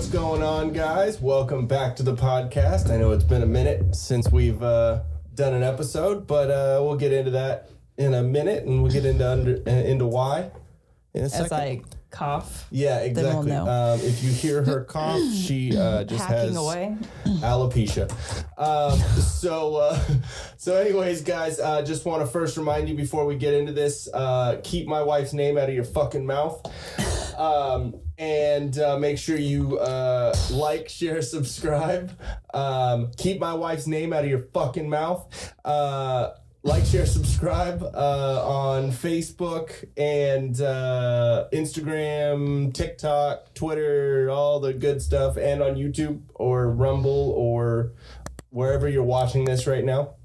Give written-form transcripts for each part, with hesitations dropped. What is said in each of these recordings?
What's going on, guys? Welcome back to the podcast. I know it's been a minute since we've done an episode, but we'll get into that in a minute, and we'll get into why in a second. As I cough. Yeah, exactly. If you hear her cough, she just has away. Alopecia. So anyways, guys, just want to first remind you before we get into this, keep my wife's name out of your fucking mouth. And make sure you like, share, subscribe. Keep my wife's name out of your fucking mouth. Like, share, subscribe on Facebook and Instagram, TikTok, Twitter, all the good stuff, and on YouTube or Rumble or wherever you're watching this right now.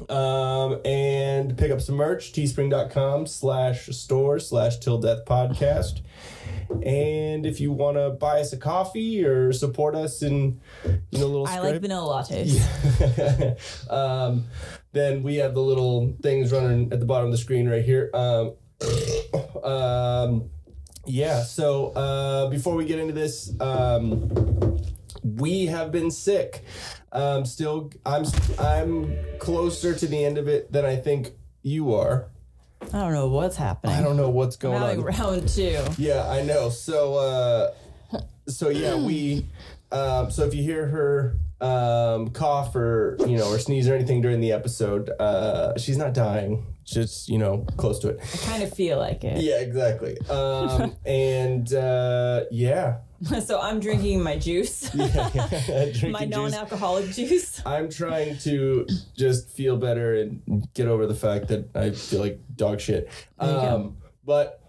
And pick up some merch, teespring.com/store/tildeathpodcast. And if you want to buy us a coffee or support us in, little I like vanilla lattes. Then we have the little things running at the bottom of the screen right here. So before we get into this, we have been sick. I'm closer to the end of it than I think you are. I don't know what's happening. I don't know what's going on. Round two. Yeah, I know. So if you hear her cough or or sneeze or anything during the episode, she's not dying. Just close to it. I kind of feel like it. Yeah, exactly. Yeah. So I'm drinking my juice. My non-alcoholic juice. I'm trying to just feel better and get over the fact that I feel like dog shit. But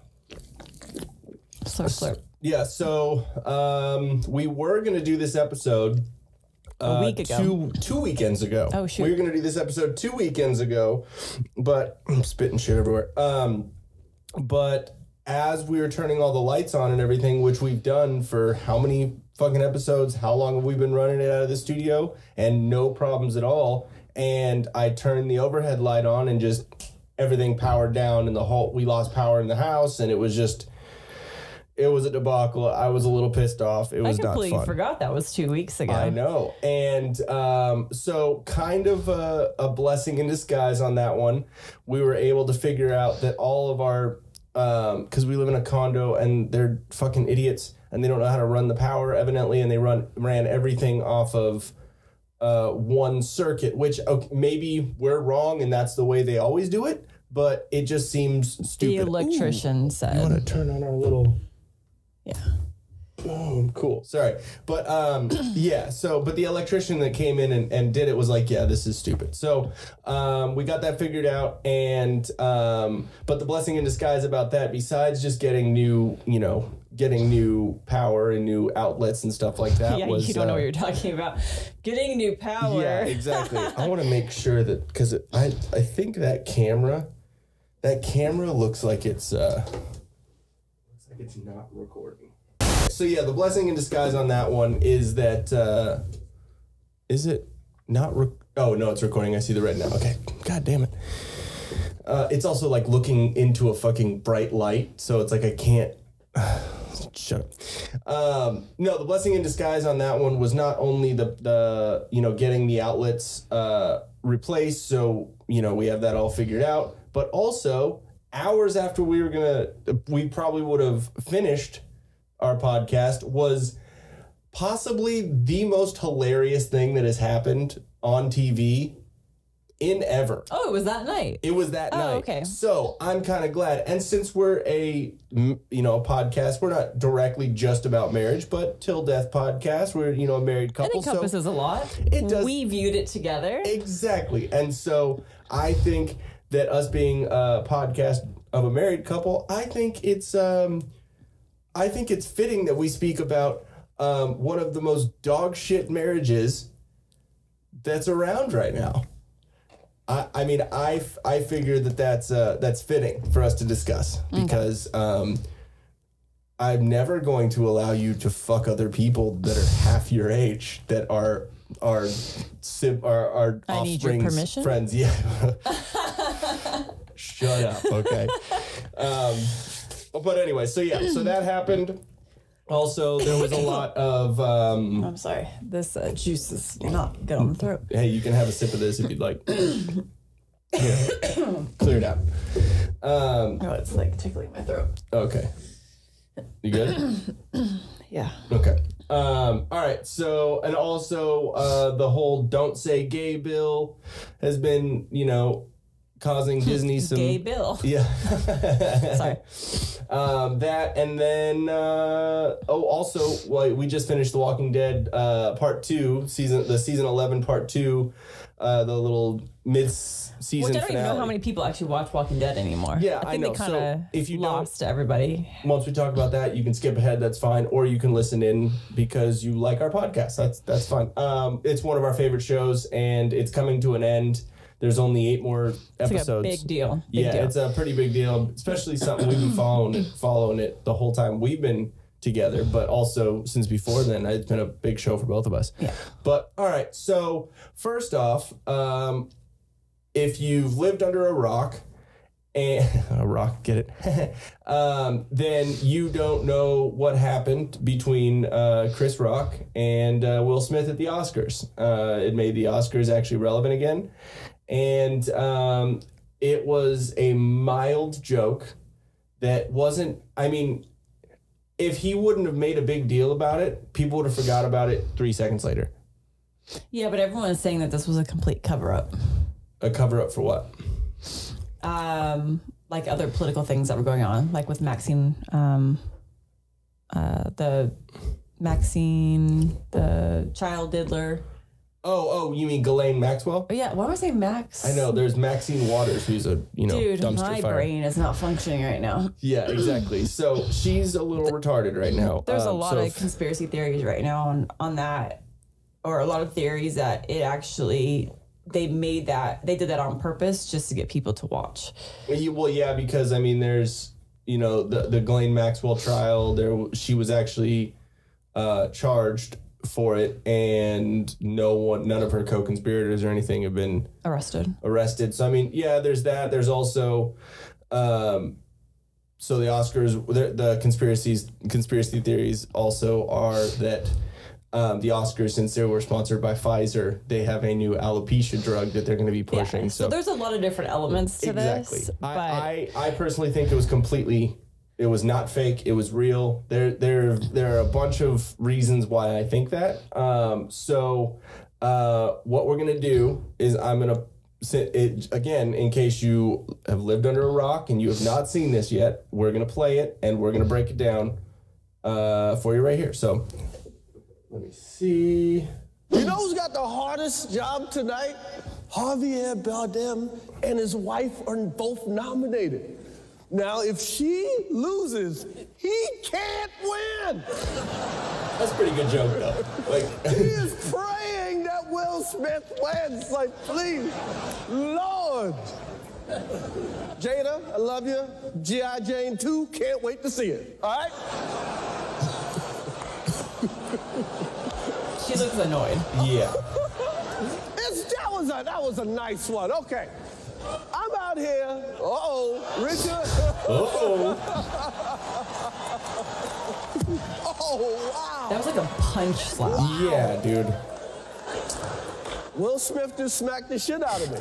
slurp. Yeah, so we were going to do this episode a week ago. Two weekends ago. Oh, shoot. We were going to do this episode 2 weekends ago, but I'm spitting shit everywhere. But as we were turning all the lights on and everything, which we've done for how many fucking episodes, how long have we been running it out of the studio? And no problems at all. And I turned the overhead light on and just everything powered down, and we lost power in the house, and it was a debacle. I was a little pissed off. It was not fun. I completely forgot that was 2 weeks ago. I know. And so kind of a blessing in disguise on that one. We were able to figure out that all of our, because we live in a condo and they're fucking idiots and they don't know how to run the power evidently, and they ran everything off of one circuit, which maybe we're wrong and that's the way they always do it, but it just seems stupid. The electrician said. You want to turn on our little... Yeah. Oh, cool. Sorry. But, but the electrician that came in and did it was like, yeah, this is stupid. So, we got that figured out. And, but the blessing in disguise about that, besides just getting new power and new outlets and stuff like that was... you don't know what you're talking about. Getting new power. Yeah, exactly. I want to make sure that, because I think that camera looks like it's not recording. So yeah, the blessing in disguise on that one is that is it not oh no, it's recording. I see the red now. Okay. God damn it. It's also like looking into a fucking bright light, so it's like I can't shut up. No, the blessing in disguise on that one was not only the getting the outlets replaced, so we have that all figured out, but also hours after we probably would have finished our podcast, was possibly the most hilarious thing that has happened on TV in ever. Oh, it was that night. It was that night. Okay. So I'm kind of glad. And since we're a podcast, we're not directly just about marriage, but Till Death Podcast. We're, a married couple. It encompasses a lot. It does. We viewed it together. Exactly. And so I think that us being a podcast of a married couple, I think it's fitting that we speak about one of the most dog shit marriages that's around right now. I figure that's fitting for us to discuss, because I'm never going to allow you to fuck other people that are half your age, that are offspring's friends. Yeah. Shut up. Okay. But anyway, so that happened. Also, there was a lot of... I'm sorry. This juice is not good on the throat. Hey, you can have a sip of this if you'd like. Here. Clear it out. Oh, it's like tickling my throat. Okay. You good? Yeah. Okay. All right. So, and also the whole "Don't Say Gay" bill has been, causing Disney some gay bill. Yeah. Sorry. That and then also we just finished The Walking Dead Part 2 season 11 Part 2, the little mid-season Which I don't even know how many people actually watch Walking Dead anymore. Yeah, I think know. they kind of if you lost everybody. Once we talk about that, you can skip ahead. That's fine, or you can listen in because you like our podcast. That's fine. It's one of our favorite shows, and it's coming to an end. There's only 8 more episodes. It's like a big deal. It's a pretty big deal, especially something we've been following it the whole time we've been together, but also since before then, it's been a big show for both of us. Yeah. But all right, so first off, if you've lived under a rock, then you don't know what happened between Chris Rock and Will Smith at the Oscars. It made the Oscars actually relevant again. And it was a mild joke that wasn't, if he wouldn't have made a big deal about it, people would have forgot about it 3 seconds later. Yeah, but everyone is saying that this was a complete cover-up. A cover-up for what? Like other political things that were going on, like with Maxine, the child diddler. Oh, you mean Ghislaine Maxwell? Oh, yeah, why am I saying Max? I know, there's Maxine Waters, who's a, Dude, dumpster my fire. brain is not functioning right now. Yeah, exactly. So she's a little retarded right now. There's a lot of conspiracy theories right now on that, or a lot of theories that it actually... They did that on purpose just to get people to watch. Well, yeah, because there's the Ghislaine Maxwell trial. She was actually charged for it, and none of her co-conspirators or anything have been arrested. So there's that. There's also so the Oscars, the conspiracy theories also are that. The Oscars, since they were sponsored by Pfizer, they have a new alopecia drug that they're going to be pushing. Yeah, so there's a lot of different elements to this. But I personally think it was not fake. It was real. There are a bunch of reasons why I think that. So what we're going to do is I'm going to sit it again, in case you have lived under a rock and you have not seen this yet. We're going to play it and we're going to break it down for you right here. So... Let me see. You know who's got the hardest job tonight? Javier Bardem and his wife are both nominated. Now, if she loses, he can't win. That's a pretty good joke, though. He is praying that Will Smith wins. Like, please, Lord. Jada, I love you. G.I. Jane 2, can't wait to see it. All right? She looks annoyed. Yeah. That was a nice one. Okay. I'm out here. Richard. Oh, wow. That was like a punch slap. Wow. Yeah, dude. Will Smith just smacked the shit out of me.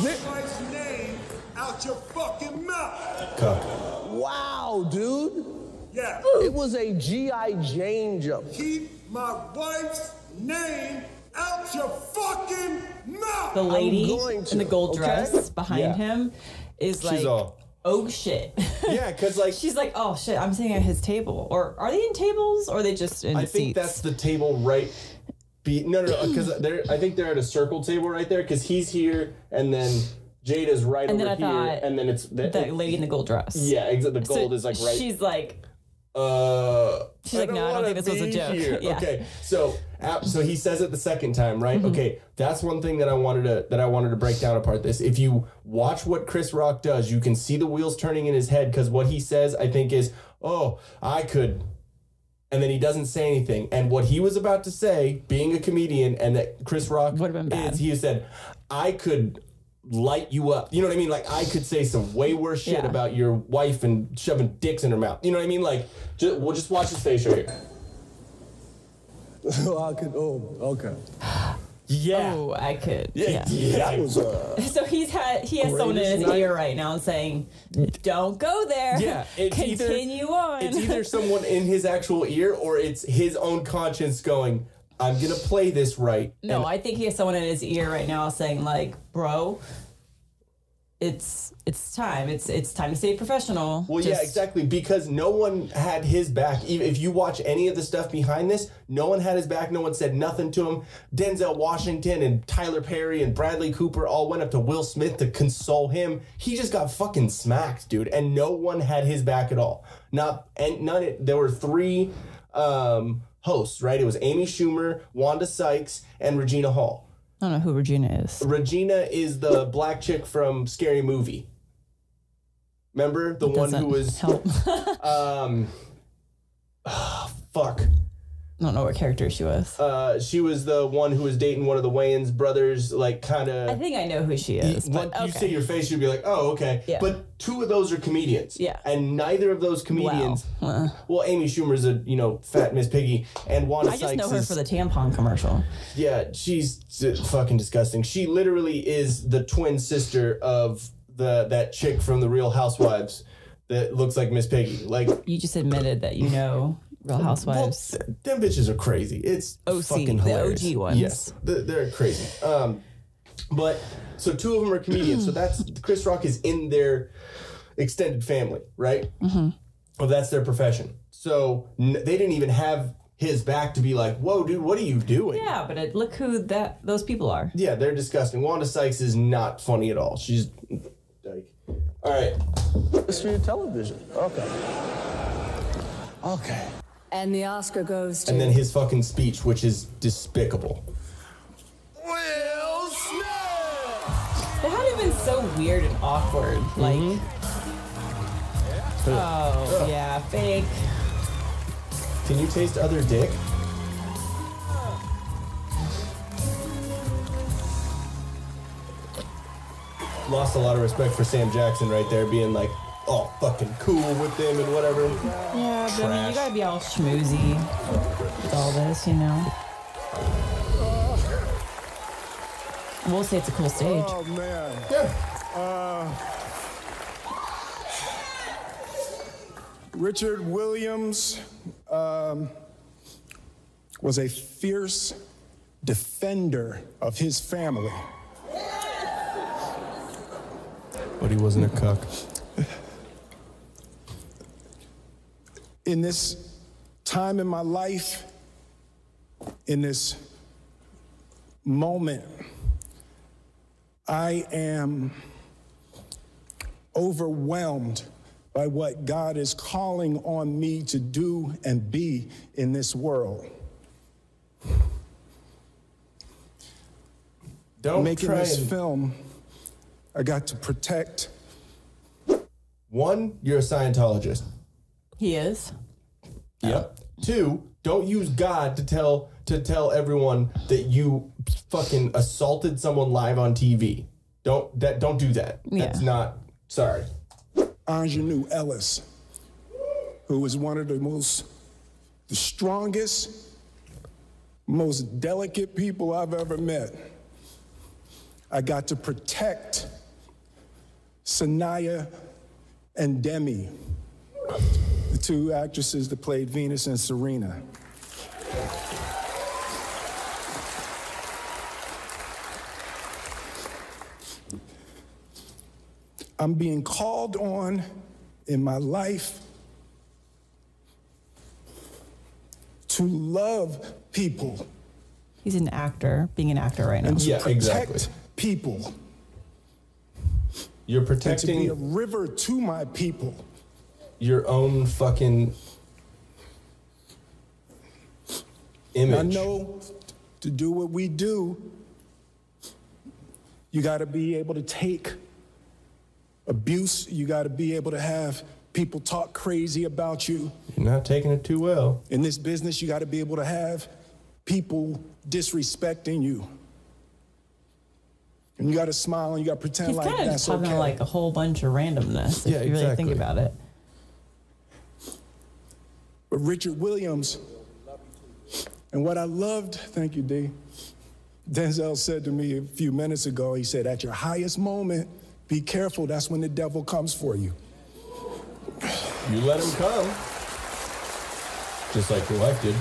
Get my name out your fucking mouth. Cuck. Wow, dude. Yeah. It was a G.I. Jane jump. Keep my wife's name out your fucking mouth. The lady in the gold dress behind him is like, oh shit. Yeah, because she's like, oh shit, I'm sitting at his table. Or are they in tables or are they just in seats? I think that's the table right. No, because I think they're at a circle table right there because he's here and then Jada's right over here. And then it's the lady in the gold dress. Yeah, exactly. The gold is like right. She's like, she's like, no, I don't think this was a joke. Yeah. Okay, so he says it the second time, right? Mm-hmm. Okay, that's one thing that I wanted to break down apart this. If you watch what Chris Rock does, you can see the wheels turning in his head because what he says, I think, is, "Oh, I could," and then he doesn't say anything. And what he was about to say, being a comedian, and that Chris Rock would have been bad. He said, "I could light you up. You know what I mean? Like, I could say some way worse shit about your wife and shoving dicks in her mouth. You know what I mean? Like, we'll just watch his face right here. Okay. Yeah. Oh, I could. Yeah. That was So he has someone in his ear right now saying, "Don't go there. Yeah, continue on." It's either someone in his actual ear or it's his own conscience going, "I'm gonna play this right." No, I think he has someone in his ear right now saying, like, "Bro, it's time. It's time to stay professional." Well, yeah, exactly, because no one had his back. Even if you watch any of the stuff behind this, no one had his back. No one said nothing to him. Denzel Washington and Tyler Perry and Bradley Cooper all went up to Will Smith to console him. He just got fucking smacked, dude, and no one had his back at all. There were 3 hosts, right? It was Amy Schumer, Wanda Sykes, and Regina Hall. I don't know who Regina is. Regina is the black chick from Scary Movie. Remember? The one who was... help. Fuck. I don't know what character she was. She was the one who was dating one of the Wayans brothers, like, kind of... I think I know who she is. When but you see your face, you'd be like, oh, okay. Yeah. But 2 of those are comedians. Yeah. And neither of those comedians... Wow. Well, Amy Schumer's a, fat Miss Piggy, and Wanda Sykes I just know her for the tampon commercial. Yeah, she's fucking disgusting. She literally is the twin sister of that chick from the Real Housewives that looks like Miss Piggy. Like, You just admitted that you know Real Housewives. well, them bitches are crazy. It's OC, fucking hilarious. the OG ones. Yes, they're crazy. But so 2 of them are comedians. So that's Chris Rock is in their extended family, right? Mm-hmm. Well, that's their profession. So they didn't even have his back to be like, "Whoa, dude, what are you doing?" Yeah, but look who those people are. Yeah, they're disgusting. Wanda Sykes is not funny at all. She's like, all right. history of television. Okay. And the Oscar goes to... And then his fucking speech, which is despicable. Will Smith! That had to have been so weird and awkward. Like, oh, yeah, fake. Can you taste other dick? Lost a lot of respect for Sam Jackson right there, being like, all fucking cool with them and whatever. Yeah, but I mean, you gotta be all schmoozy with all this, you know? We'll say it's a cool stage. Oh, man. Yeah. Richard Williams was a fierce defender of his family. But he wasn't a cuck. In this time in my life, in this moment, I am overwhelmed by what God is calling on me to do and be in this world. Making this film, I got to protect. One, you're a Scientologist. He is. Yep. 2, don't use God to tell everyone that you fucking assaulted someone live on TV. Don't do that. Yeah. That's not. Sorry. Ingenue Ellis, who is one of the strongest, most delicate people I've ever met. I got to protect Sanaya and Demi, the 2 actresses that played Venus and Serena. I'm being called on in my life to love people. He's an actor, being an actor right now. And to protect exactly. people. You're And to protecting be a river to my people. your own fucking image. I know to do what we do, you got to be able to take abuse. You got to be able to have people talk crazy about you. You're not taking it too well. In this business, you got to be able to have people disrespecting you. And you got to smile and you got to pretend He's like kind of that's talking okay. like a whole bunch of randomness if you really think about it. But Richard Williams, and what I loved, thank you, D. Denzel said to me a few minutes ago, he said, at your highest moment, be careful, that's when the devil comes for you. You let him come. Just like your wife did.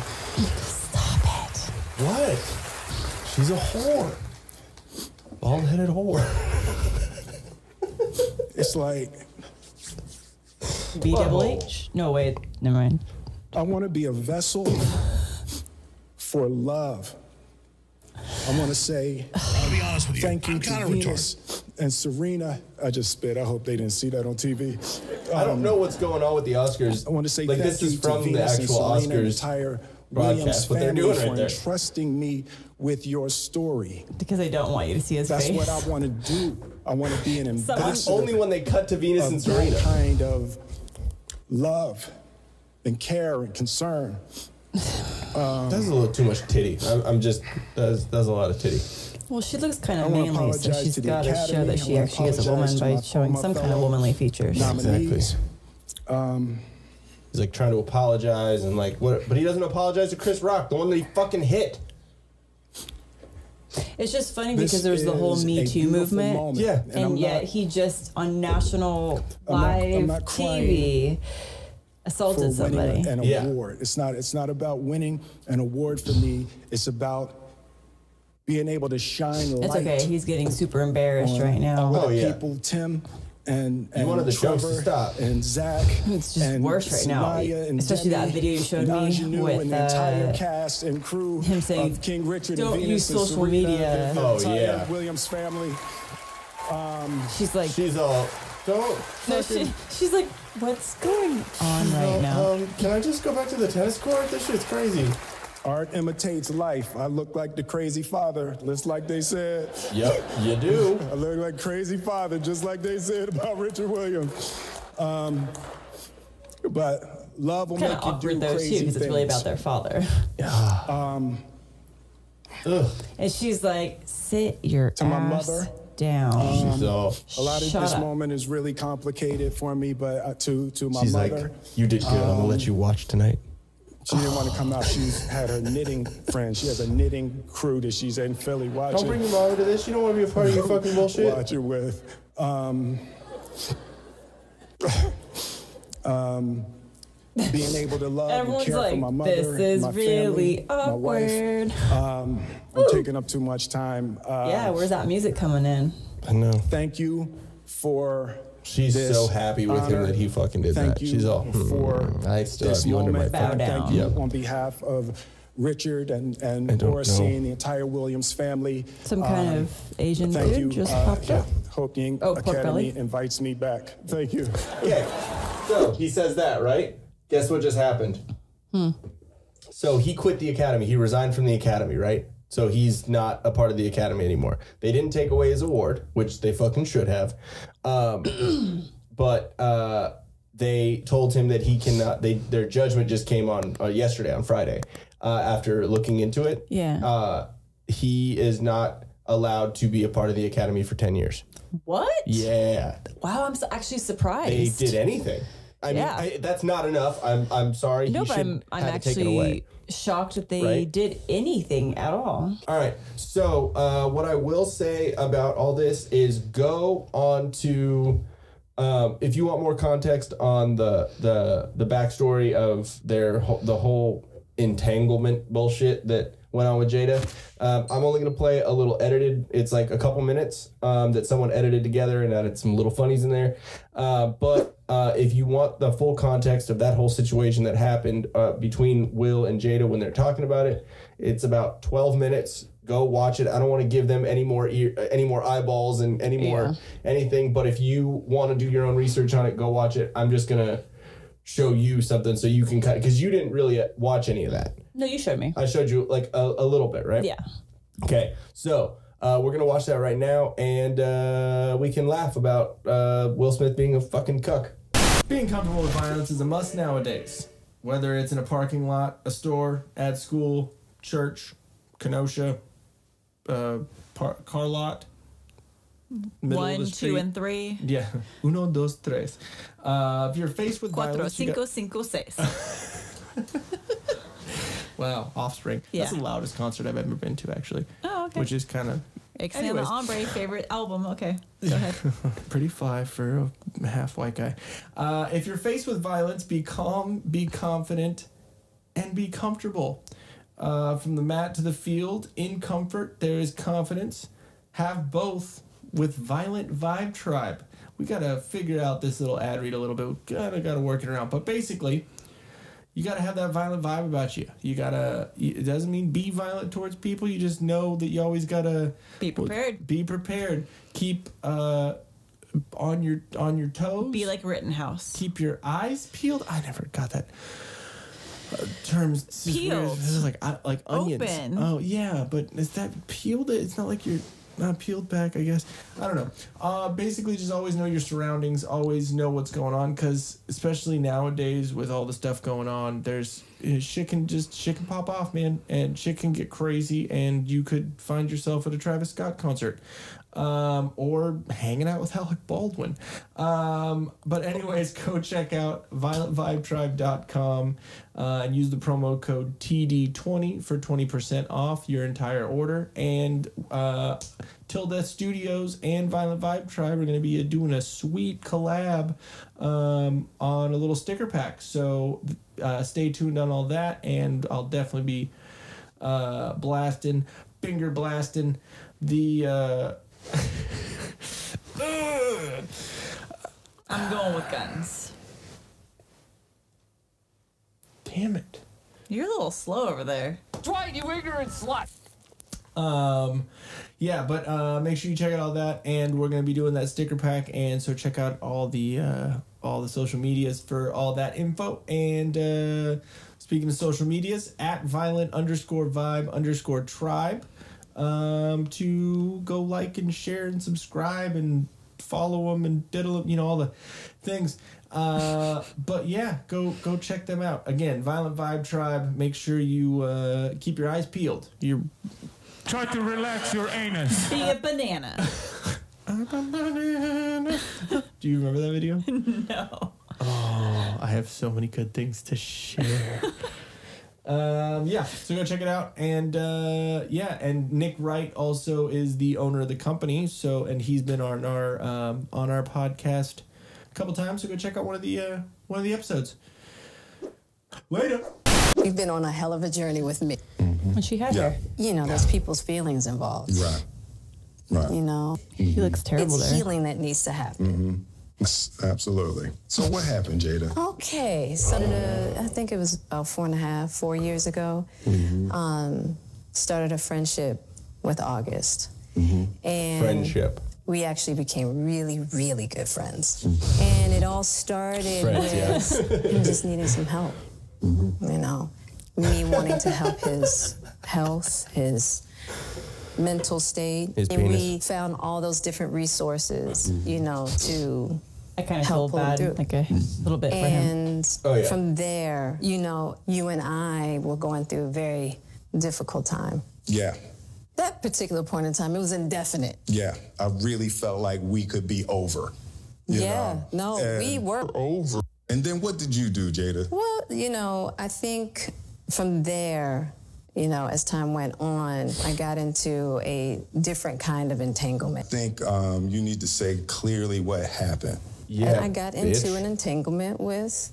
Stop it. What? She's a whore. Bald-headed whore. It's like... BWH? No, wait, never mind. I want to be a vessel for love. I want to say I'll be honest with you. thank you I'm to kind of Venus retarded. and Serena. I just spit. I hope they didn't see that on TV. I don't know what's going on with the Oscars. I want to say like thank this you is from to the Venus actual and Serena and the Oscars entire Williams broadcast. What they're family doing for right there. entrusting me with your story. Because they don't want you to see his That's face. what I want to do. I want to be an ambassador. Only when they cut to Venus of and that Serena. kind of love and care and concern. That's a little too much titty. I'm just, that's a lot of titty. Well, she looks kind I of wanna manly, so apologize she's to the got to show Academy. that I she wanna actually is a woman apologize to by my showing some kind of fellow womanly features. nominees. He's like trying to apologize and like what, but he doesn't apologize to Chris Rock, the one that he fucking hit. It's just funny This because there was the whole is Me a Too beautiful movement. moment, Yeah. and I'm And yet not he just on national I'm live not crying TV for assaulted somebody. winning an Yeah. award. It's not about winning an award for me. It's about being able to shine It's light okay. He's getting super embarrassed on right now. other Oh, yeah. people, Tim and wanted the shows to Trevor stop. and Zach. It's just and worse right now. Sanaya and Especially that Demi video you showed and me Ingenue with, and the entire cast and crew him saying, of King Richard "Don't and Venus use social and Serena, media." The Oh, entire yeah. Williams family. She's like, She's all, don't. no, fucking- she's like, what's going on right now? Can I just go back to the tennis court? This shit's crazy. Art imitates life. I look like the crazy father, just like they said. Yep, you do. I look like crazy father, just like they said about Richard Williams. But love will Kind make of you awkward do though crazy too, because it's really things. about their father. Ugh. And she's like, sit your To my ass mother, down. She's all, A lot of Shut this up. moment is really complicated for me, but to my she's mother, like, you did good. I'm gonna let you watch tonight. she didn't want to come out. She's had her knitting friends. She has a knitting crew that she's in Philly watching. Don't bring your mom to this. You don't want to be a part of your fucking bullshit. Watch it with. Being able to love Everyone's and care like, for my mother, this is my really family, my wife. awkward. I'm taking up too much time. Yeah, where's that music coming in? I know. Thank you for. She's this so happy with him honor. that he fucking did Thank that. you She's all, for I still this have you under my moment. Bow thumb. down. Thank you Yep. on behalf of Richard and don't Orsi know. and the entire Williams family. Some kind of Asian Thank food you. just popped up. Hope the Oh, pork Academy belly? invites me back. Thank you. Okay, so he says that, right? Guess what just happened? So he quit the academy. He resigned from the academy, right? So he's not a part of the academy anymore. They didn't take away his award, which they fucking should have. But they told him that he cannot. Their judgment just came on yesterday, on Friday, after looking into it. Yeah. He is not allowed to be a part of the academy for 10 years. What? Yeah, Wow, I'm actually they surprised. did anything. I mean, Yeah. that's not enough. I'm sorry. No, he but should I'm have to take it away. actually shocked that they Right? did anything at all. All right. So what I will say about all this is go on to if you want more context on the backstory of the whole entanglement bullshit that went on with Jada. I'm only going to play a little edited. It's like a couple minutes that someone edited together and added some little funnies in there. But if you want the full context of that whole situation that happened between Will and Jada when they're talking about it, it's about 12 minutes. Go watch it. I don't want to give them any more eyeballs and any more anything. But if you want to do your own research on it, go watch it. I'm just going to show you something so you can because you didn't really watch any of that. No, you showed me. I showed you like a little bit, right? Yeah. Okay, so we're gonna watch that right now, and we can laugh about Will Smith being a fucking cuck. Being comfortable with violence is a must nowadays. Whether it's in a parking lot, a store, at school, church, Kenosha, car lot, middle of 1, the 2, street. and 3. Yeah. 1, 2, 3. If you're faced with 4, violence, 5, 6. wow, Offspring. Yeah. That's the loudest concert I've ever been to, actually. Oh, okay. Which is kind of Alexander Ombre, favorite album. Okay, go ahead. pretty fly for a half white guy. If you're faced with violence, be calm, be confident, and be comfortable. From the mat to the field, in comfort, there is confidence. Have both with Violent Vibe Tribe. We got to figure out this little ad read a little bit. We got to work it around. But basically, you got to have that violent vibe about you. You got to, it doesn't mean be violent towards people. You just know that you always got to Be prepared. Be prepared. Keep on your toes. Be like Rittenhouse. Keep your eyes peeled. I never got that. Terms Peeled. This is like onions. Open. Oh yeah, but is that peeled? It's not like you're not peeled back, I guess. I don't know. Basically, just always know your surroundings. Always know what's going on, because especially nowadays with all the stuff going on, there's shit can pop off, man, and shit can get crazy, and you could find yourself at a Travis Scott concert. Or hanging out with Alec Baldwin. But anyways, go check out violentvibetribe.com and use the promo code TD20 for 20% off your entire order. And Till Death Studios and Violent Vibe Tribe are going to be doing a sweet collab on a little sticker pack. So stay tuned on all that, and I'll definitely be finger blasting the... I'm going with guns. Damn it. You're a little slow over there. Dwight, you ignorant slut! Yeah, but make sure you check out all that, and we're gonna be doing that sticker pack, and so check out all the social medias for all that info. And speaking of social medias, at violent_vibe_tribe. To go like and share and subscribe and follow them and diddle them, all the things. But yeah, go check them out. Again, Violent Vibe Tribe. Make sure you keep your eyes peeled. Try to relax your anus. Be a banana. I'm a banana. Do you remember that video? No. Oh, I have so many good things to share. Yeah, so go check it out. And and Nick Wright also is the owner of the company, and he's been on our podcast a couple times, so go check out one of the episodes. Later. You've been on a hell of a journey with me. When she had her. There's people's feelings involved. Right. He looks terrible It's there. healing that needs to happen. Absolutely. So what happened, Jada? Okay, so I think it was about 4 years ago. Started a friendship with August. And Friendship. we actually became really, really good friends. And it all started with him just needing some help. Me wanting to help his health, his mental state. His and penis. we found all those different resources, to I kind of help feel pull him bad, through. like a little bit for him. And from there, you and I were going through a very difficult time. Yeah. That particular point in time, it was indefinite. Yeah. I really felt like we could be over. You know? And We were over. And then what did you do, Jada? Well, I think from there, as time went on, I got into a different kind of entanglement. I think you need to say clearly what happened. Yeah. And I got into an entanglement with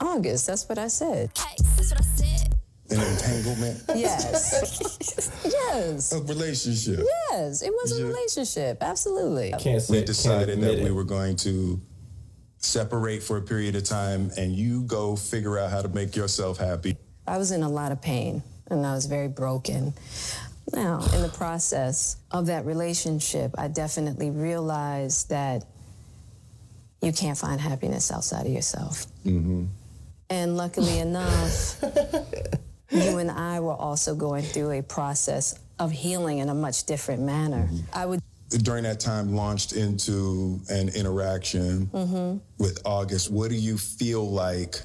August. That's what I said. Hey, that's what I said. An entanglement? Yes. Yes. A relationship? Yes. It was a relationship. Absolutely. We decided that we were going to separate for a period of time, and you go figure out how to make yourself happy. I was in a lot of pain, and I was very broken. Now, in the process of that relationship, I definitely realized that you can't find happiness outside of yourself. And luckily enough, you and I were also going through a process of healing in a much different manner. I would During that time, launched into an interaction with August. What do you feel like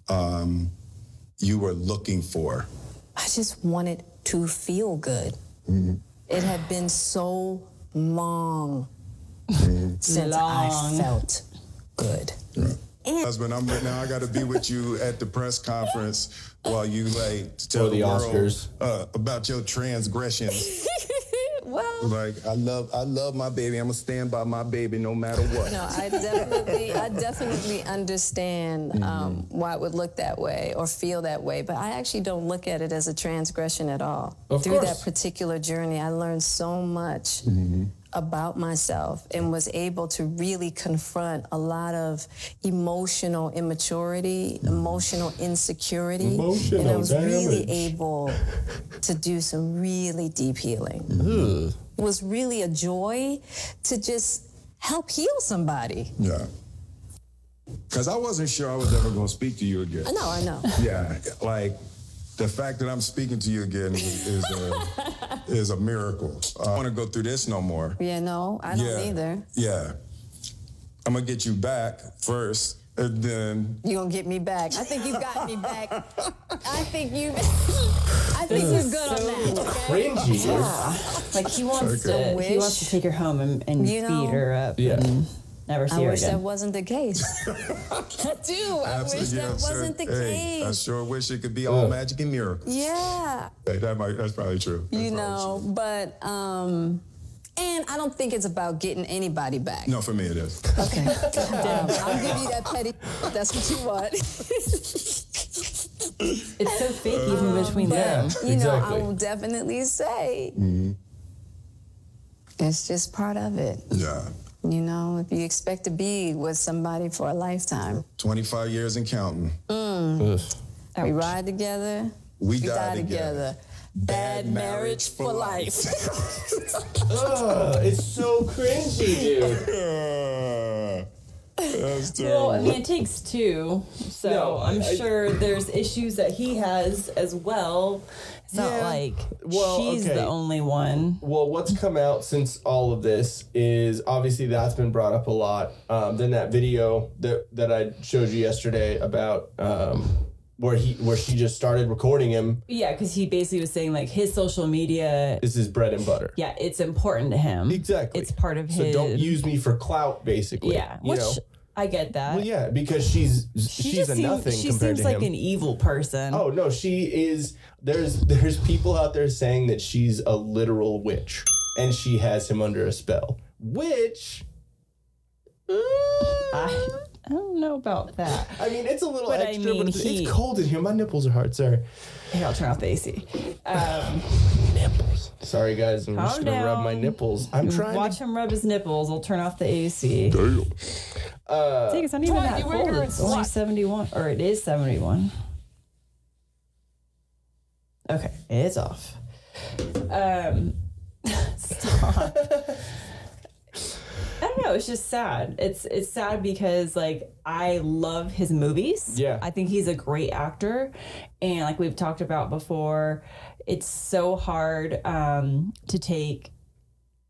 you were looking for? I just wanted to feel good. It had been so long since I felt good. And husband, now I got to be with you at the press conference while you like tell the world Oscars about your transgressions. well, Like I love my baby. I'm gonna stand by my baby no matter what. no, I definitely understand why it would look that way or feel that way, but I actually don't look at it as a transgression at all. Through that particular journey, I learned so much about myself and was able to really confront a lot of emotional immaturity, emotional insecurity, and I was really able to do some really deep healing. It was really a joy to just help heal somebody. Yeah. Because I wasn't sure I was ever going to speak to you again. I know. Yeah, like the fact that I'm speaking to you again is a miracle. I don't want to go through this no more. Yeah, no, I don't either. Yeah. I'm going to get you back first, and then... You're going to get me back. I think you got me back. I think you're good on that. Okay? Cringy. Yeah. Like he wants to take her home and feed her up. Yeah. And never see I her wish again. that wasn't the case. I do. I wish that wasn't the case. I sure wish it could be all magic and miracles. Yeah. Hey, that's probably true. You know, but, and I don't think it's about getting anybody back. No, for me it is. Okay. I'll give you that petty. That's what you want. It's so fake even between them. You know, I will definitely say it's just part of it. Yeah. You know, if you expect to be with somebody for a lifetime. 25 years and counting. We ride together. We die together. Bad marriage for life. It's so cringy, dude. That's terrible. Well, I mean, it takes two, so I'm sure there's issues that he has as well. It's not like she's the only one. Well, what's come out since all of this is obviously that's been brought up a lot. Then that video that I showed you yesterday about where she just started recording him. Yeah, because he basically was saying like his social media is his bread and butter. Yeah, it's important to him. Exactly. It's part of his. So don't use me for clout, basically. Yeah, which I get that. Well, yeah, because she's a nothing she compared seems to like him. an evil person. Oh no, she is. There's people out there saying that she's a literal witch and she has him under a spell. Which I don't know about that. I mean, it's a little But extra, I mean, but it's cold in here. My nipples are hard. Sorry. Here, I'll turn off the AC. Nipples. Sorry, guys. I'm just gonna rub my nipples. I'm trying. Watch him rub his nipples. I'll turn off the AC. Damn. See, it's not even that cold. It's only 71, or it is 71. Okay, it's off. Stop. I don't know. It's just sad. It's sad because like I love his movies. Yeah, I think he's a great actor, and like we've talked about before, it's so hard to take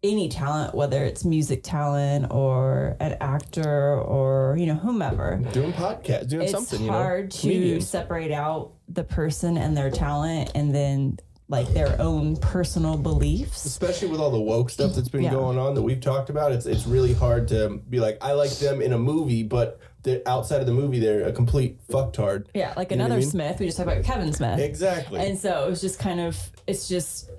any talent, whether it's music talent or an actor or whomever. Doing podcasts, doing something. It's hard to comedians. separate out the person and their talent, and then like their own personal beliefs. Especially with all the woke stuff that's been going on that we've talked about, it's really hard to be like, I like them in a movie, but outside of the movie, they're a complete fucktard. Yeah, like You know another what I mean? Smith. We just talked about Kevin Smith. Exactly. And so it was just kind of, it's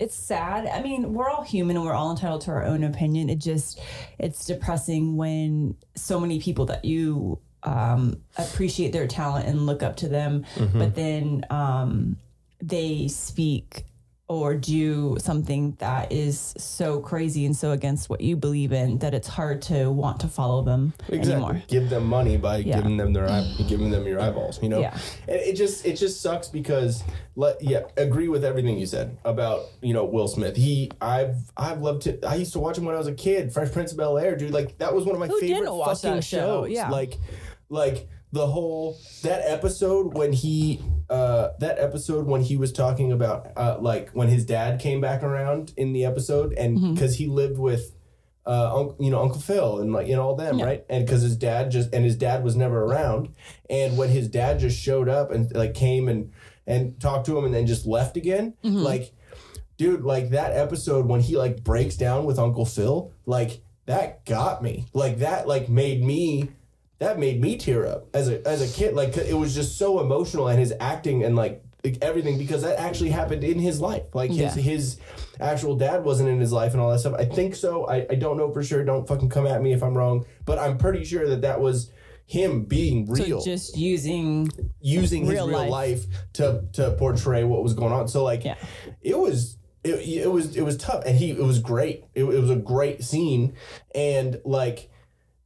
sad. I mean, we're all human and we're all entitled to our own opinion. It's depressing when so many people that you appreciate their talent and look up to them, but then they speak or do something that is so crazy and so against what you believe in that it's hard to want to follow them anymore. Give them money by giving them your eyeballs. Yeah. And it just sucks because agree with everything you said about Will Smith. I've loved it. I used to watch him when I was a kid. Fresh Prince of Bel-Air, dude. Like that was one of my favorite fucking shows. Yeah. Like the whole that episode when he was talking about like when his dad came back around in the episode, and because he lived with Uncle Phil and all them, right? And because his dad was never around, and when his dad just showed up and like came and talked to him and then just left again, like dude, like that episode when he like breaks down with Uncle Phil, like that got me. Like that like made me tear up as a kid. Like it was just so emotional, and his acting and like everything, because that actually happened in his life. Like his actual dad wasn't in his life and all that stuff. I think so. I don't know for sure. Don't fucking come at me if I'm wrong, but I'm pretty sure that was him being real. So just using his real life to portray what was going on. So like it was tough, and it was great. It was a great scene, and like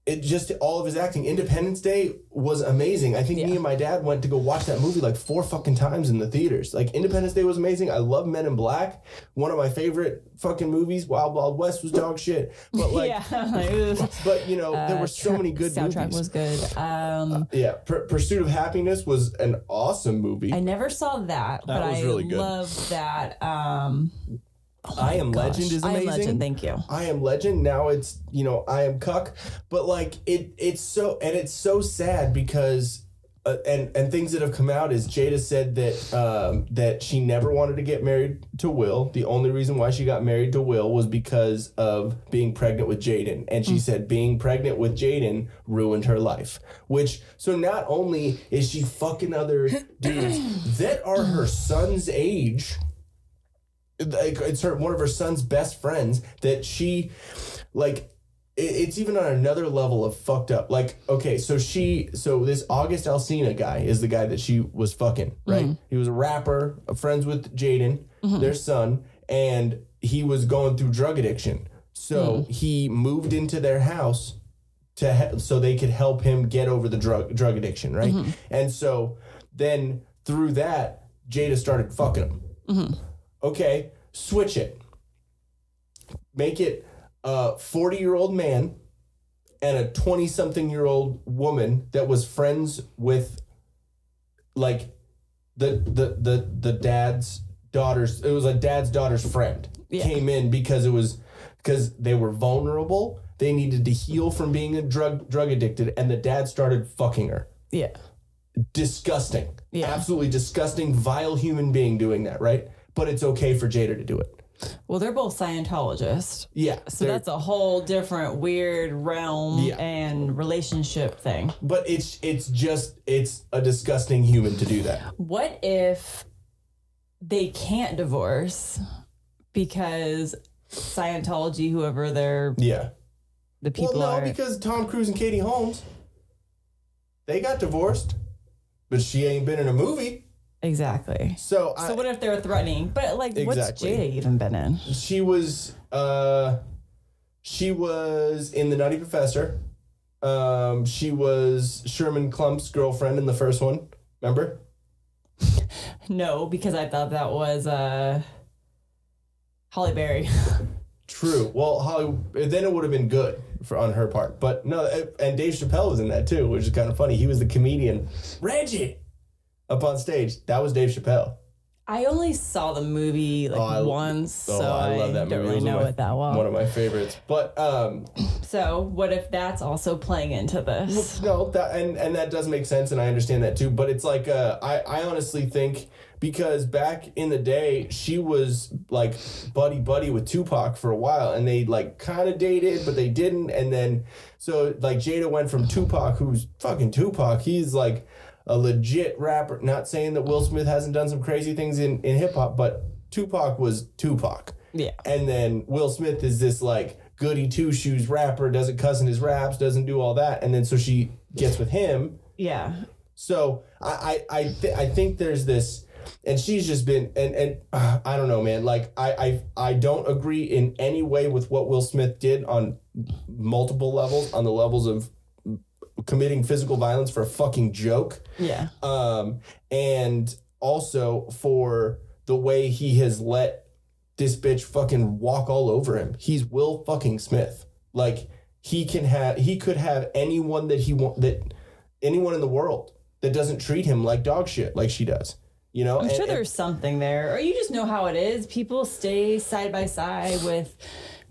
it just all of his acting. Independence Day was amazing. I think me and my dad went to go watch that movie like 4 fucking times in the theaters. Like Independence Day was amazing. I love Men in Black. One of my favorite fucking movies. Wild Wild West was dog shit. But like, but you know, there were so many good soundtrack movies. Was good. Pursuit of Happiness was an awesome movie. I never saw that, but was really good. I love that. I Am Legend is amazing. I Am Legend, thank you. I Am Legend. Now it's, you know, I Am Cuck. But like it's so sad because and things that have come out is Jada said that she never wanted to get married to Will. The only reason why she got married to Will was because of being pregnant with Jaden. And she said being pregnant with Jaden ruined her life. So not only is she fucking other dudes that are her son's age, like it's one of her son's best friends, that she like it's even on another level of fucked up. Like, okay, so this August Alsina guy is the guy that she was fucking, right? He was a rapper, friends with Jaden, their son, and he was going through drug addiction. So he moved into their house so they could help him get over the drug addiction, right? And so then through that, Jada started fucking him. Okay, switch it. Make it a 40-year-old man and a 20-something-year-old woman that was friends with, like, the dad's daughter's. It was a dad's daughter's friend. Came in because they were vulnerable. They needed to heal from being drug addicted, and the dad started fucking her. Yeah. Disgusting. Yeah. Absolutely disgusting, vile human being doing that, right? But it's okay for Jada to do it. Well, they're both Scientologists. Yeah. So that's a whole different weird realm and relationship thing. But it's a disgusting human to do that. What if they can't divorce because Scientology, whoever they're... Yeah. The people are... because Tom Cruise and Katie Holmes, they got divorced, but she ain't been in a movie. Exactly. So what if they're threatening? But like, what's Jada even been in? She was in The Nutty Professor. She was Sherman Klump's girlfriend in the first one. Remember? No, because I thought that was Halle Berry. True. Well, then it would have been good on her part. But no, and Dave Chappelle was in that too, which is kind of funny. He was the comedian Reggie up on stage. That was Dave Chappelle. I only saw the movie once, so I love that movie. Don't really know it that well. One of my favorites. But so what if that's also playing into this? No, and that does make sense, and I understand that too. But it's like I honestly think, because back in the day, she was like buddy with Tupac for a while, and they like kind of dated, but they didn't. And then so like Jada went from Tupac, who's fucking Tupac. He's like a legit rapper. Not saying that Will Smith hasn't done some crazy things in hip hop, but Tupac was Tupac. Yeah. And then Will Smith is this like goody two shoes rapper, doesn't cuss in his raps, doesn't do all that, and then so she gets with him. Yeah. So I think there's this, and she's just been and I don't know, man. Like I don't agree in any way with what Will Smith did on multiple levels, on the levels of committing physical violence for a fucking joke. Yeah. And also for the way he has let this bitch fucking walk all over him. He's Will fucking Smith. Like he could have anyone anyone in the world that doesn't treat him like dog shit like she does. You know? I'm sure there's something there. Or you just know how it is. People stay side by side with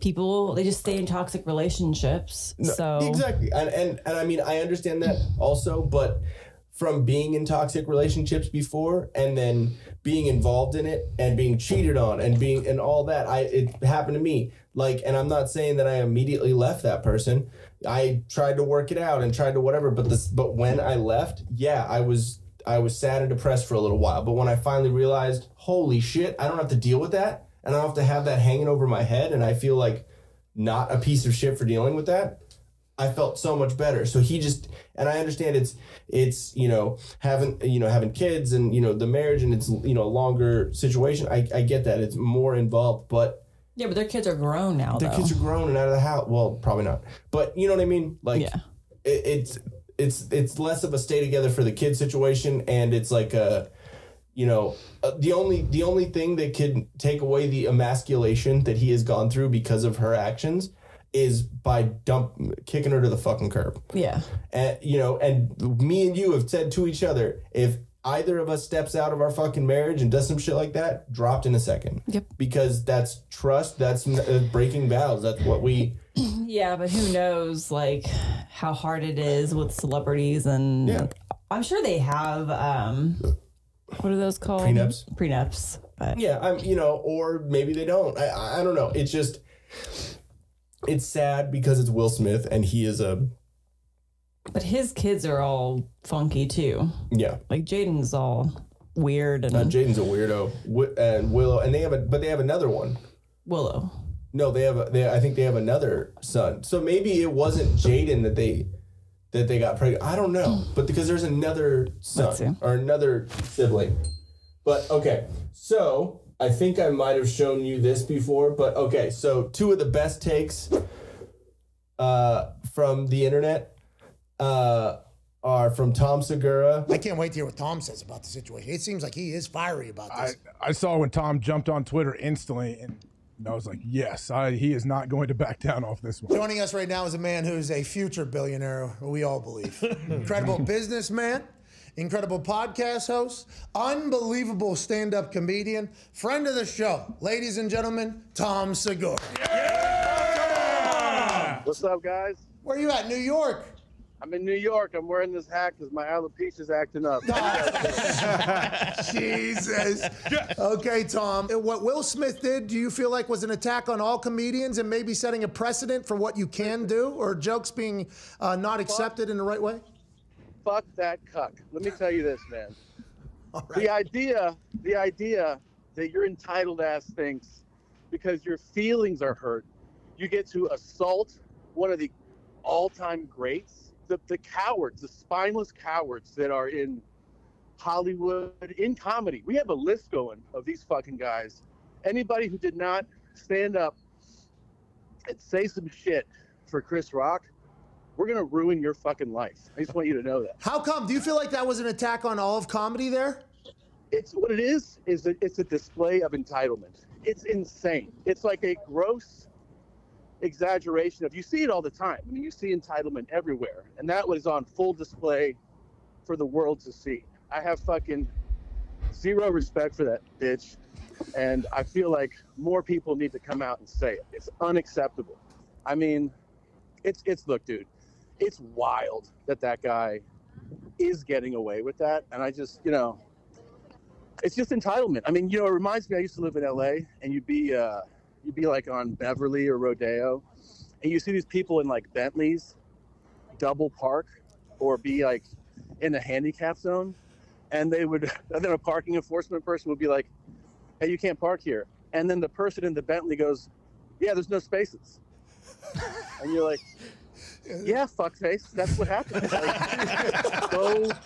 people, they just stay in toxic relationships. So exactly. And I mean, I understand that also, but from being in toxic relationships before and then being involved in it and being cheated on and all that. It happened to me. Like, and I'm not saying that I immediately left that person. I tried to work it out and tried to whatever, but when I left, yeah, I was sad and depressed for a little while. But when I finally realized, holy shit, I don't have to deal with that, and I don't have to have that hanging over my head, and I feel like not a piece of shit for dealing with that, I felt so much better. So he just, and I understand it's having kids and the marriage, and it's a longer situation. I get that it's more involved, but yeah, but their kids are grown now. Their kids are grown and out of the house. Well, probably not, but you know what I mean. Like, yeah. It's less of a stay together for the kid situation, and it's like the only thing that could take away the emasculation that he has gone through because of her actions is by kicking her to the fucking curb. Yeah. And and me and you have said to each other, if either of us steps out of our fucking marriage and does some shit like that, dropped in a second. Yep. Because that's trust, that's breaking vows. That's what we... Yeah, but who knows, like, how hard it is with celebrities, and I'm sure they have, what are those called? Prenups. But. Yeah, or maybe they don't. I don't know. It's just, it's sad because it's Will Smith, and he is a... But his kids are all funky too. Yeah, like Jaden's all weird, and Jaden's a weirdo, and Willow, and they have another one. Willow. No, I think they have another son. So maybe it wasn't Jaden that they got pregnant. I don't know, but because there's another son or another sibling. But okay, so I think I might have shown you this before. But okay, so two of the best takes from the internet. Are from Tom Segura. I can't wait to hear what Tom says about the situation. It seems like he is fiery about this. I saw when Tom jumped on Twitter instantly, and I was like, yes, he is not going to back down off this one. Joining us right now is a man who's a future billionaire, we all believe. Incredible businessman, incredible podcast host, unbelievable stand-up comedian, friend of the show. Ladies and gentlemen, Tom Segura. Yeah! What's up, guys? Where are you at? New York? I'm in New York. I'm wearing this hat because my alopecia's acting up. Jesus. Okay, Tom. What Will Smith did, do you feel like was an attack on all comedians and maybe setting a precedent for what you can do, or jokes being not accepted in the right way? Fuck that cuck. Let me tell you this, man. All right. The idea that your entitled ass thinks because your feelings are hurt, you get to assault one of the all-time greats. The cowards, the spineless cowards that are in Hollywood, in comedy. We have a list going of these fucking guys. Anybody who did not stand up and say some shit for Chris Rock, we're going to ruin your fucking life. I just want you to know that. How come? Do you feel like that was an attack on all of comedy there? It's what it is it's a display of entitlement. It's insane. It's like a gross exaggeration of, you see it all the time. I mean, you see entitlement everywhere, and that was on full display for the world to see. I have fucking zero respect for that bitch, and I feel like more people need to come out and say it. It's unacceptable. I mean, it's look, dude, it's wild that guy is getting away with that, and I just, it's just entitlement. I mean, it reminds me, I used to live in LA, and you'd be like on Beverly or Rodeo, and you see these people in like Bentleys double park or be like in a handicap zone, and then a parking enforcement person would be like, hey, you can't park here. And then the person in the Bentley goes, yeah, there's no spaces. And you're like, yeah, fuckface, that's what happens. Like,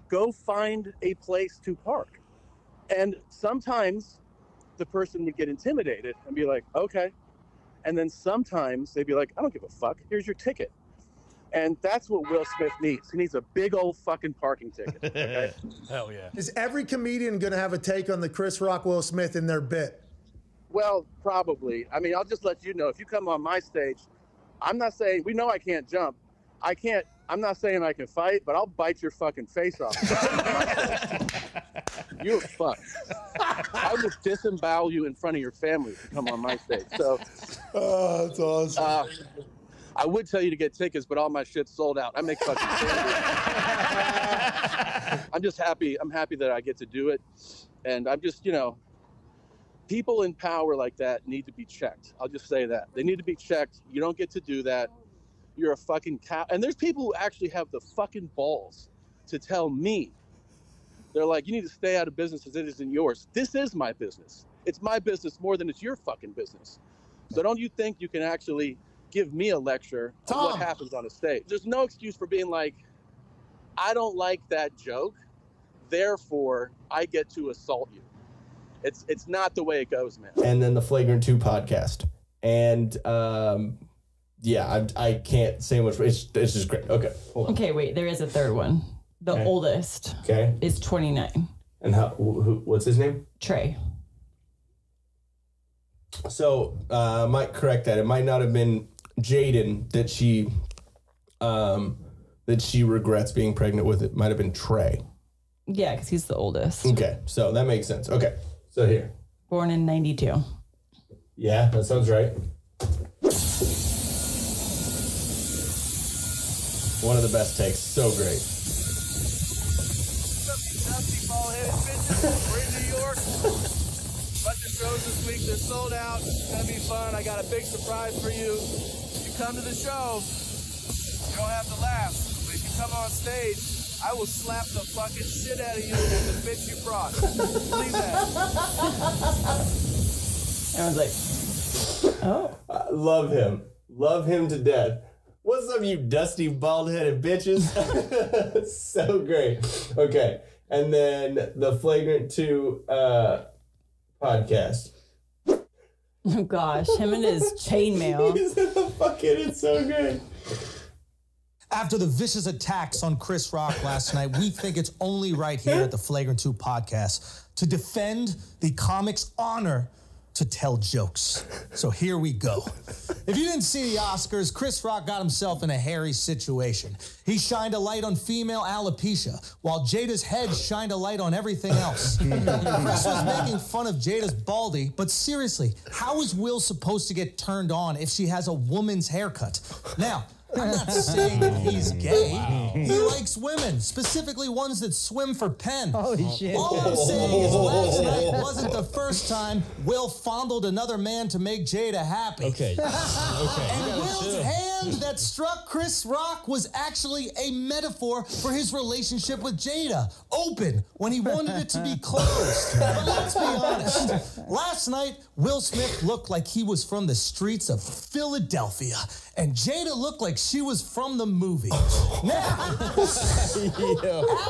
go find a place to park. And sometimes the person would get intimidated and be like, okay. And then sometimes they'd be like, I don't give a fuck. Here's your ticket. And that's what Will Smith needs. He needs a big old fucking parking ticket. Okay? Hell yeah. Is every comedian going to have a take on the Chris Rock, Will Smith in their bit? Well, probably. I mean, I'll just let you know, if you come on my stage, I'm not saying, we know I can't jump. I'm not saying I can fight, but I'll bite your fucking face off. You're fucked. I will disembowel you in front of your family if you come on my stage. So, oh, that's awesome. I would tell you to get tickets, but all my shit's sold out. I make fucking I'm just happy. I'm happy that I get to do it. And I'm just, people in power like that need to be checked. I'll just say that. They need to be checked. You don't get to do that. You're a fucking cow. And there's people who actually have the fucking balls to tell me. They're like, you need to stay out of business as it isn't yours. This is my business. It's my business more than it's your fucking business. So don't you think you can actually give me a lecture on what happens on a stage? There's no excuse for being like, I don't like that joke, therefore I get to assault you. It's not the way it goes, man. And then the Flagrant 2 podcast. And I can't say much. It's just great. Okay, hold on. Okay, wait. There is a third one. The oldest. Okay. Is 29. And what's his name? Trey. So I might correct that. It might not have been Jaden that she regrets being pregnant with. It might have been Trey. Yeah, because he's the oldest. Okay, so that makes sense. Okay, so here. Born in 92. Yeah, that sounds right. One of the best takes. So great. What's up, you dusty ball-headed bitches? We're in New York. Bunch of shows this week. They're sold out. It's going to be fun. I got a big surprise for you. If you come to the show, you don't have to laugh. But if you come on stage, I will slap the fucking shit out of you and the bitch you brought. Believe that. I was like, oh. I love him. Love him to death. What's up, you dusty, bald-headed bitches? So great. Okay. And then the Flagrant 2 podcast. Oh, gosh. Him and his chainmail. He's in the fucking, it's so good. After the vicious attacks on Chris Rock last night, we think it's only right here at the Flagrant 2 podcast to defend the comic's honor to tell jokes. So here we go. If you didn't see the Oscars, Chris Rock got himself in a hairy situation. He shined a light on female alopecia, while Jada's head shined a light on everything else. Chris was making fun of Jada's baldy, but seriously, how is Will supposed to get turned on if she has a woman's haircut? Now, I'm not saying that he's gay. Wow. He likes women, specifically ones that swim for Penn. Holy shit. All I'm saying is last night wasn't the first time Will fondled another man to make Jada happy. Okay. And Will's hand that struck Chris Rock was actually a metaphor for his relationship with Jada. Open when he wanted it to be closed. But let's be honest. Last night, Will Smith looked like he was from the streets of Philadelphia, and Jada looked like she was from the movie. Now,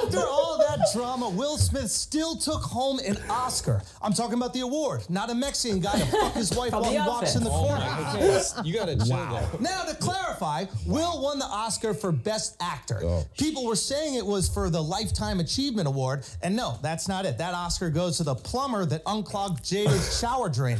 after all that drama, Will Smith still took home an Oscar. I'm talking about the award, not a Mexican guy to fuck his wife while he walks in the corner. You gotta chill there. Now, to clarify, Will won the Oscar for Best Actor. People were saying it was for the Lifetime Achievement Award, and no, that's not it. That Oscar goes to the plumber that unclogged Jada's shower drain.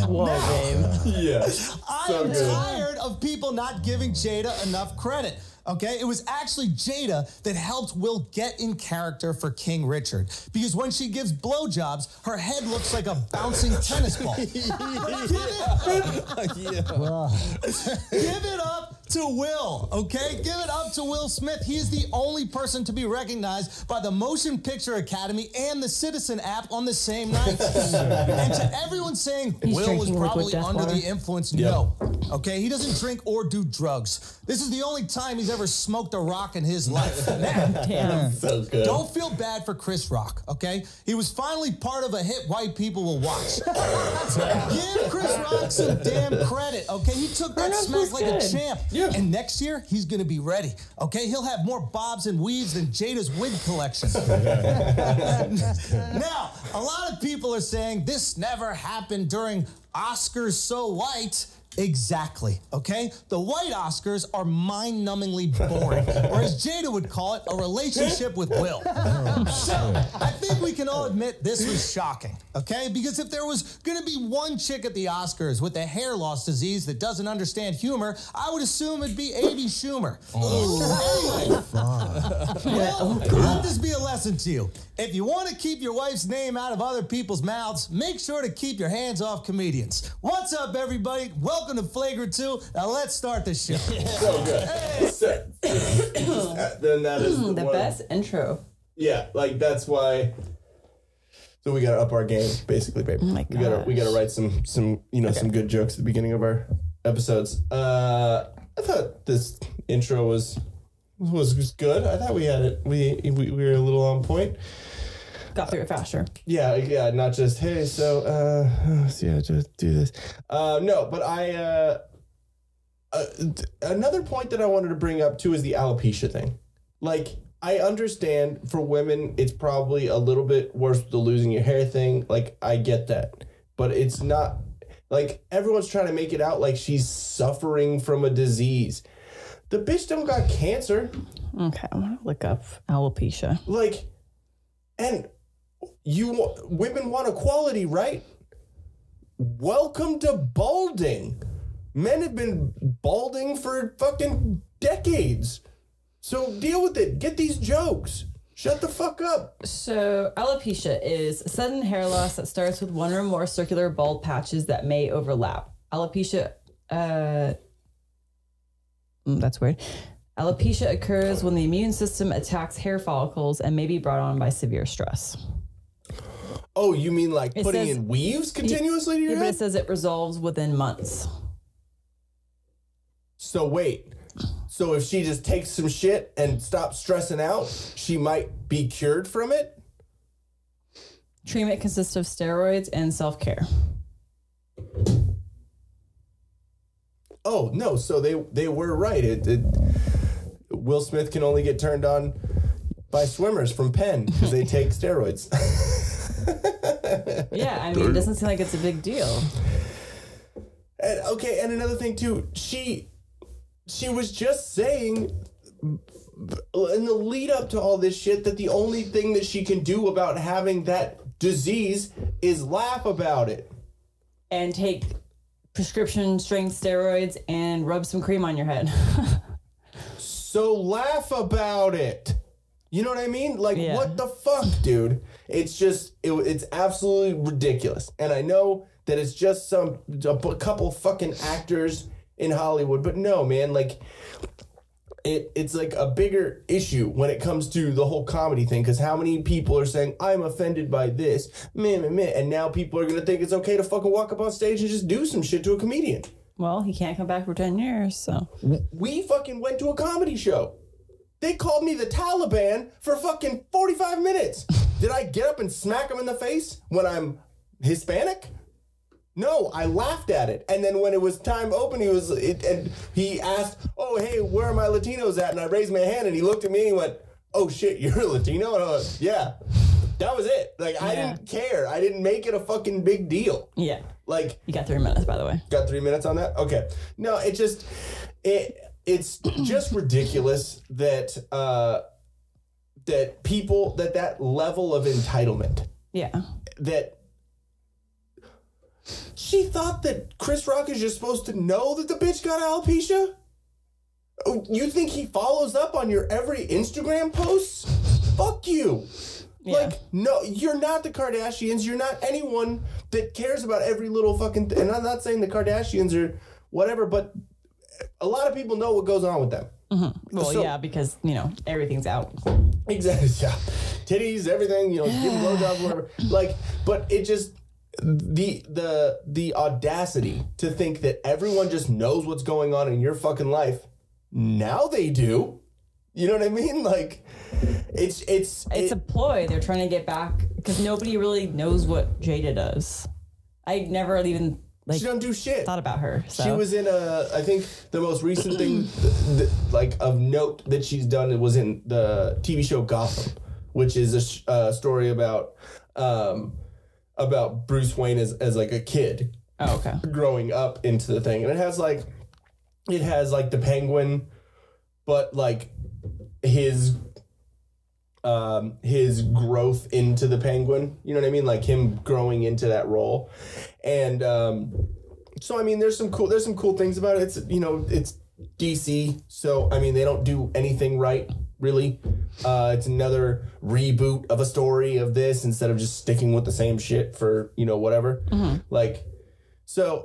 Whoa, babe. Yeah. I am tired of people not giving Jada enough credit. Okay, it was actually Jada that helped Will get in character for King Richard, because when she gives blowjobs, her head looks like a bouncing tennis ball. Give it up to Will, okay? Give it up to Will Smith. He is the only person to be recognized by the Motion Picture Academy and the Citizen app on the same night. And to everyone saying Will was probably under the influence, no. Okay, he doesn't drink or do drugs. This is the only time he's ever smoked a rock in his life. Now, so good. Don't feel bad for Chris Rock, okay? He was finally part of a hit white people will watch. Give Chris Rock some damn credit, okay? He took that smack like a champ. Yeah. And next year, he's going to be ready, okay? He'll have more bobs and weaves than Jada's wig collection. Now, a lot of people are saying this never happened during Oscars So White. Exactly, okay? The white Oscars are mind-numbingly boring, or as Jada would call it, a relationship with Will. So, I think we can all admit this was shocking, okay? Because if there was gonna be one chick at the Oscars with a hair loss disease that doesn't understand humor, I would assume it'd be Amy Schumer. Anyway, let this be a lesson lesson to you. If you want to keep your wife's name out of other people's mouths, make sure to keep your hands off comedians. What's up, everybody? Welcome to Flagrant 2. Now let's start the show. So good. Then that is the best intro. Yeah, like that's why. So we gotta up our game, basically, baby. Oh my We gotta write some some good jokes at the beginning of our episodes. I thought this intro was good. I thought we had it. We were a little on point. Got through it faster. Yeah. Not just hey, so just do this. No, but another point that I wanted to bring up too is the alopecia thing. Like, I understand for women, it's probably a little bit worse with the losing your hair thing. Like, I get that. But it's not, like, everyone's trying to make it out like she's suffering from a disease. The bitch don't got cancer. Okay, I'm going to look up alopecia. Like, and women want equality, right? Welcome to balding. Men have been balding for fucking decades. So deal with it. Get these jokes. Shut the fuck up. So alopecia is sudden hair loss that starts with one or more circular bald patches that may overlap. Alopecia, that's weird. Alopecia occurs when the immune system attacks hair follicles and may be brought on by severe stress. Oh, you mean like putting in weaves continuously to your head? But it says it resolves within months. So wait. So if she just takes some shit and stops stressing out, she might be cured from it? Treatment consists of steroids and self-care. Oh, no. So they were right. Will Smith can only get turned on by swimmers from Penn because they take steroids. Yeah, I mean, it doesn't seem like it's a big deal. And, okay, and another thing, too. She was just saying in the lead up to all this shit that the only thing that she can do about having that disease is laugh about it. And take prescription strength steroids and rub some cream on your head. So laugh about it. You know what I mean? Like, What the fuck, dude? It's just, it's absolutely ridiculous. And I know that it's just a couple fucking actors in Hollywood, but no, man, like it's like a bigger issue when it comes to the whole comedy thing, because how many people are saying I'm offended by this, and now people are gonna think it's okay to fucking walk up on stage and just do some shit to a comedian. Well, he can't come back for 10 years, so we fucking went to a comedy show. They called me the Taliban for fucking 45 minutes. Did I get up and smack him in the face when I'm Hispanic? No, I laughed at it. And then when it was time to open, he asked, oh, hey, where are my Latinos at? And I raised my hand and he looked at me and he went, oh shit, you're a Latino? And I was, yeah. That was it. Like, I didn't care. I didn't make it a fucking big deal. Yeah. Like, you got 3 minutes, by the way. Got 3 minutes on that? Okay. No, it's just ridiculous that people, that level of entitlement. Yeah. That she thought that Chris Rock is just supposed to know that the bitch got alopecia? Oh, you think he follows up on your every Instagram post? Fuck you. Yeah. Like, no, you're not the Kardashians. You're not anyone that cares about every little fucking thing. And I'm not saying the Kardashians are whatever, but a lot of people know what goes on with them. Mm-hmm. Well, yeah, because, everything's out. Exactly, yeah. Titties, everything, giving blowjobs, whatever. Like, but it just... The audacity to think that everyone just knows what's going on in your fucking life. Now they do. You know what I mean? Like, it's a ploy. They're trying to get back because nobody really knows what Jada does. I never even she don't do shit. Thought about her. So. She was in I think the most recent thing like of note that she's done was in the TV show Gotham, which is a story about Bruce Wayne as like a kid. Oh, okay. Growing up into the thing. And it has like the Penguin, but like his growth into the Penguin. You know what I mean? Like him growing into that role. And so I mean there's some cool things about it. It's it's DC, so I mean they don't do anything right. really. It's another reboot of a story of this instead of just sticking with the same shit for, whatever. Like, so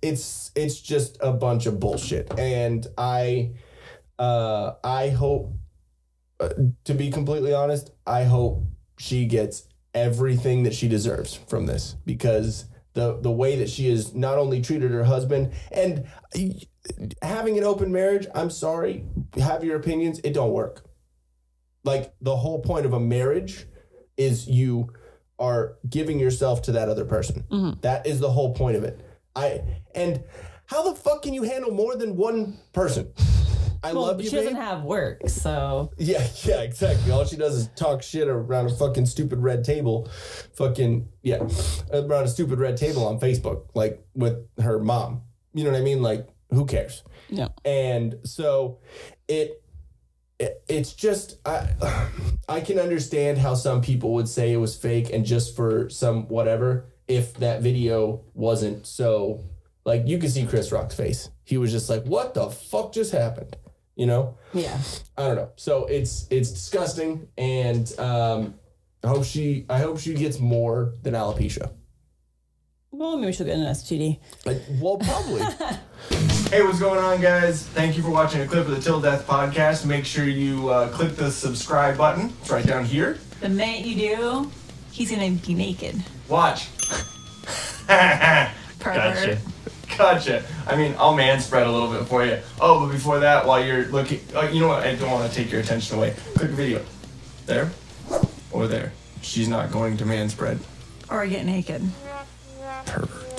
it's just a bunch of bullshit. And I hope, to be completely honest, I hope she gets everything that she deserves from this, because the way that she has not only treated her husband and having an open marriage, I'm sorry, have your opinions, it don't work. Like, the whole point of a marriage is you are giving yourself to that other person. That is the whole point of it. And how the fuck can you handle more than one person? I love you, she doesn't have work, so... Yeah, exactly. All she does is talk shit around a fucking stupid red table. Around a stupid red table on Facebook, like, with her mom. You know what I mean? Like, who cares? Yeah. And so it's just... I can understand how some people would say it was fake and just for some whatever, if that video wasn't so... Like, you could see Chris Rock's face. He was just like, what the fuck just happened? Yeah. I don't know. So it's disgusting, and I hope she gets more than alopecia. Well, maybe she'll get an STD. Well, probably. Hey, what's going on, guys? Thank you for watching a clip of the Till Death podcast. Make sure you click the subscribe button. It's right down here. The minute you do, he's gonna be naked. Watch. Pervert. Gotcha. I mean, I'll man spread a little bit for you. Oh, but before that, while you're looking... you know what? I don't want to take your attention away. Click video. There. Or there. She's not going to man spread. Or get naked. Pervert.